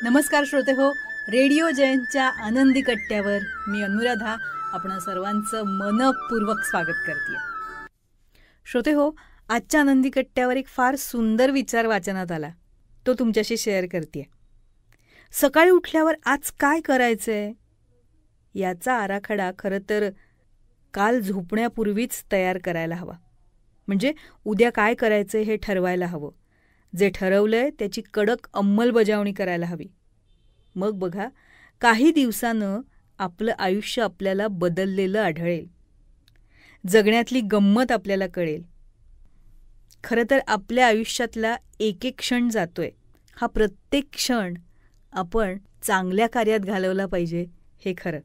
नमस्कार श्रोते हो, रेडिओ जयंतच्या आनंदी कट्ट्यावर मी अनुराधा आपण सर्वांचं मनपूर्वक स्वागत करते. श्रोते हो, आजच्या आनंदी कट्ट्यावर एक फार सुंदर विचार वाचनात आला, तो तुमच्याशी शेअर करते. सकाळी उठल्यावर आज काय करायचंय याचा आराखडा खरं तर काल झोपण्यापूर्वीच तयार करायला हवा. म्हणजे उद्या काय करायचं हे ठरवायला हवं. जे ठरवलंय त्याची कडक अंमलबजावणी करायला हवी. मग बघा, काही दिवसानं आपलं आयुष्य आपल्याला बदललेलं आढळेल. जगण्यातली गंमत आपल्याला कळेल. खरं तर आपल्या आयुष्यातला एक एक क्षण जातोय, हा प्रत्येक क्षण आपण चांगल्या कार्यात घालवला पाहिजे हे खरं.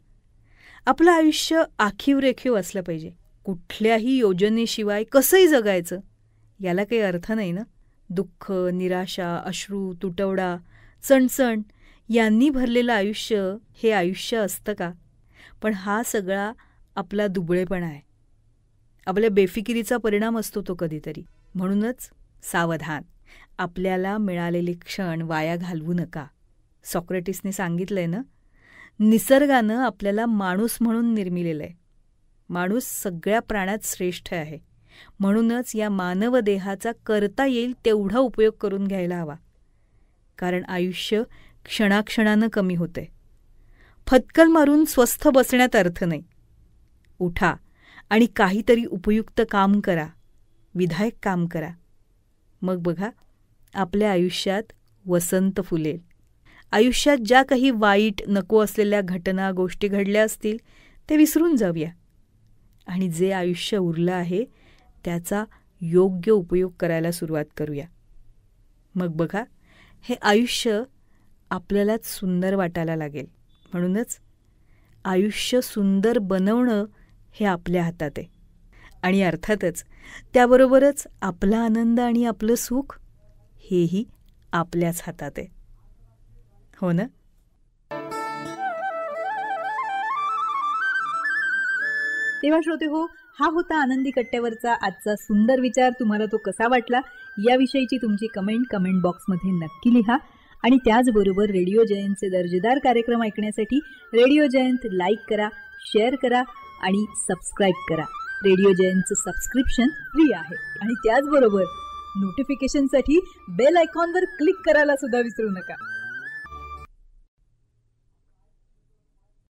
आपलं आयुष्य आखीव रेखीव असलं पाहिजे. कुठल्याही योजनेशिवाय कसंही जगायचं याला काही अर्थ नाही ना. दुःख, निराशा, अश्रू, तुटवडा, चणचण यांनी भरलेलं आयुष्य हे आयुष्य असतं का? पण हा सगळा आपला दुबळेपणा आहे. आपल्या बेफिकिरीचा परिणाम असतो तो कधीतरी. म्हणूनच सावधान, आपल्याला मिळालेले क्षण वाया घालवू नका. सॉक्रेटिसने सांगितलंय ना, निसर्गानं आपल्याला माणूस म्हणून निर्मिलेलं आहे. माणूस सगळ्या प्राण्यात श्रेष्ठ आहे. म्हणूनच या मानव देहाचा करता येईल तेवढा उपयोग करून घ्यायला हवा. कारण आयुष्य क्षणाक्षणानं कमी होते. फटकल मारून स्वस्थ बसण्यात अर्थ नाही. उठा आणि काहीतरी उपयुक्त काम करा, विधायक काम करा. मग बघा, आपल्या आयुष्यात वसंत फुलेल. आयुष्यात ज्या काही वाईट नको असलेल्या घटना गोष्टी घडल्या असतील ते विसरून जाऊया आणि जे आयुष्य उरलं आहे त्याचा योग्य उपयोग करायला सुरुवात करूया. मग बघा, हे आयुष्य आपल्यालाच सुंदर वाटायला लागेल. म्हणूनच आयुष्य सुंदर बनवणं हे आपल्या हातात आहे. आणि अर्थातच त्याबरोबरच आपला आनंद आणि आपलं सुख हेही आपल्याच हातात आहे. हो ना? तेव्हा श्रोते हो, हा होता आनंदी कट्ट्यावरचा आजचा सुंदर विचार. तुम्हाला तो कसा वाटला याविषयीची तुमची कमेंट बॉक्समध्ये नक्की लिहा. आणि त्याचबरोबर रेडिओ जयंतचे दर्जेदार कार्यक्रम ऐकण्यासाठी रेडिओ जयंत लाईक करा, शेअर करा आणि सबस्क्राईब करा. रेडिओ जयंतचं सबस्क्रिप्शन फ्री आहे. आणि त्याचबरोबर नोटिफिकेशनसाठी बेल आयकॉनवर क्लिक करायला सुद्धा विसरू नका.